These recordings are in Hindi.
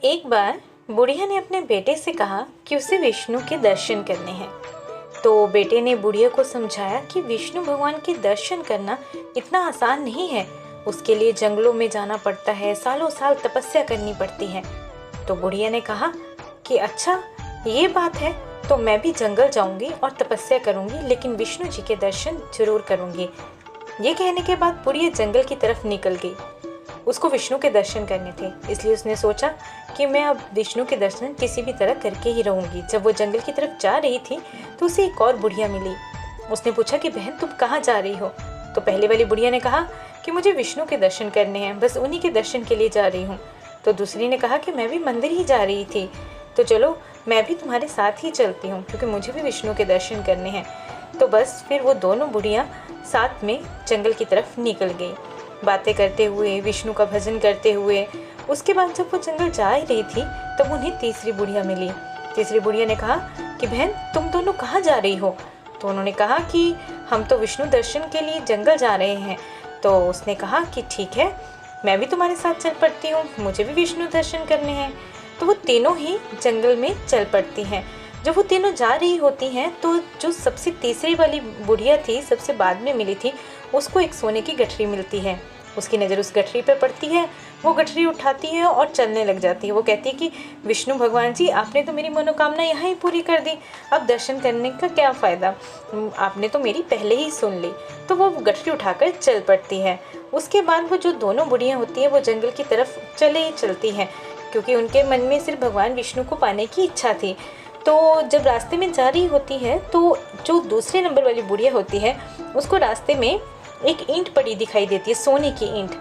एक बार बुढ़िया ने अपने बेटे से कहा कि उसे विष्णु के दर्शन करने हैं। तो बेटे ने बुढ़िया को समझाया कि विष्णु भगवान के दर्शन करना इतना आसान नहीं है। उसके लिए जंगलों में जाना पड़ता है, सालों साल तपस्या करनी पड़ती है। तो बुढ़िया ने कहा कि अच्छा ये बात है, तो मैं भी जंगल जाऊंगी और तपस्या करूंगी, लेकिन विष्णु जी के दर्शन जरूर करूंगी। ये कहने के बाद बुढ़िया जंगल की तरफ निकल गई। उसको विष्णु के दर्शन करने थे, इसलिए उसने सोचा कि मैं अब विष्णु के दर्शन किसी भी तरह करके ही रहूंगी। जब वो जंगल की तरफ जा रही थी तो उसे एक और बुढ़िया मिली। उसने पूछा कि बहन तुम कहाँ जा रही हो? तो पहले वाली बुढ़िया ने कहा कि मुझे विष्णु के दर्शन करने हैं, बस उन्हीं के दर्शन के लिए जा रही हूँ। तो दूसरी ने कहा कि मैं भी मंदिर ही जा रही थी, तो चलो मैं भी तुम्हारे साथ ही चलती हूँ क्योंकि मुझे भी विष्णु के दर्शन करने हैं। तो बस फिर वो दोनों बुढ़िया साथ में जंगल की तरफ निकल गई, बातें करते हुए, विष्णु का भजन करते हुए। उसके बाद जब वो जंगल जा ही रही थी तब उन्हें तीसरी बुढ़िया मिली। तीसरी बुढ़िया ने कहा कि बहन तुम दोनों कहाँ जा रही हो? तो उन्होंने कहा कि हम तो विष्णु दर्शन के लिए जंगल जा रहे हैं। तो उसने कहा कि ठीक है, मैं भी तुम्हारे साथ चल पड़ती हूँ, मुझे भी विष्णु दर्शन करने हैं। तो वो तीनों ही जंगल में चल पड़ती हैं। जब वो तीनों जा रही होती हैं तो जो सबसे तीसरी वाली बुढ़िया थी, सबसे बाद में मिली थी, उसको एक सोने की गठरी मिलती है। उसकी नज़र उस गठरी पर पड़ती है, वो गठरी उठाती है और चलने लग जाती है। वो कहती है कि विष्णु भगवान जी, आपने तो मेरी मनोकामना यहाँ ही पूरी कर दी, अब दर्शन करने का क्या फ़ायदा, आपने तो मेरी पहले ही सुन ली। तो वो गठरी उठाकर चल पड़ती है। उसके बाद वो जो दोनों बुढ़ियाँ होती हैं वो जंगल की तरफ चलती हैं क्योंकि उनके मन में सिर्फ भगवान विष्णु को पाने की इच्छा थी। तो जब रास्ते में जा रही होती है तो जो दूसरे नंबर वाली बुढ़िया होती है उसको रास्ते में एक ईंट पड़ी दिखाई देती है, सोने की ईंट।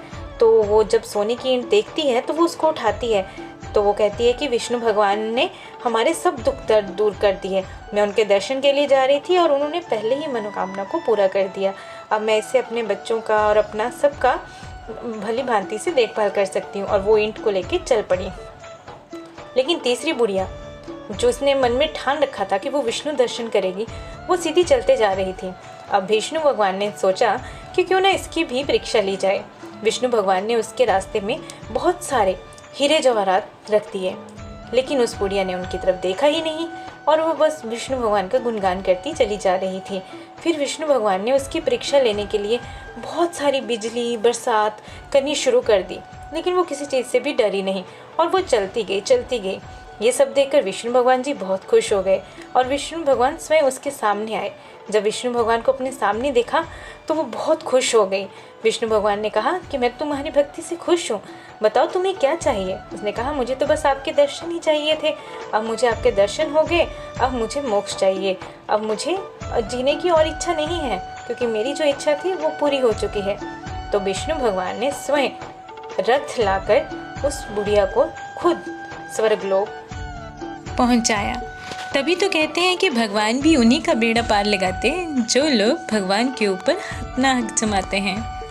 तो वो जब सोने की ईंट देखती है तो वो उसको उठाती है। तो वो कहती है कि विष्णु भगवान ने हमारे सब दुख दर्द दूर कर दिए, मैं उनके दर्शन के लिए जा रही थी और उन्होंने पहले ही मनोकामना को पूरा कर दिया। अब मैं इससे अपने बच्चों का और अपना सबका भली भांति से देखभाल कर सकती हूँ। और वो ईंट को लेके चल पड़ी। लेकिन तीसरी बुढ़िया, जो उसने मन में ठान रखा था कि वो विष्णु दर्शन करेगी, वो सीधी चलते जा रही थी। अब विष्णु भगवान ने सोचा कि क्यों ना इसकी भी परीक्षा ली जाए। विष्णु भगवान ने उसके रास्ते में बहुत सारे हीरे जवाहरात रख दिए, लेकिन उस बुढ़िया ने उनकी तरफ देखा ही नहीं और वो बस विष्णु भगवान का गुणगान करती चली जा रही थी। फिर विष्णु भगवान ने उसकी परीक्षा लेने के लिए बहुत सारी बिजली बरसात करनी शुरू कर दी, लेकिन वो किसी चीज़ से भी डरी नहीं और वो चलती गई। ये सब देखकर विष्णु भगवान जी बहुत खुश हो गए और विष्णु भगवान स्वयं उसके सामने आए। जब विष्णु भगवान को अपने सामने देखा तो वो बहुत खुश हो गई। विष्णु भगवान ने कहा कि मैं तुम्हारी भक्ति से खुश हूँ, बताओ तुम्हें क्या चाहिए? उसने कहा मुझे तो बस आपके दर्शन ही चाहिए थे, अब मुझे आपके दर्शन हो गए, अब मुझे मोक्ष चाहिए, अब मुझे जीने की और इच्छा नहीं है क्योंकि मेरी जो इच्छा थी वो पूरी हो चुकी है। तो विष्णु भगवान ने स्वयं रथ लाकर उस बुढ़िया को खुद स्वर्गलोक पहुंचाया। तभी तो कहते हैं कि भगवान भी उन्हीं का बेड़ा पार लगाते हैं जो लोग भगवान के ऊपर अपना हक जमाते हैं।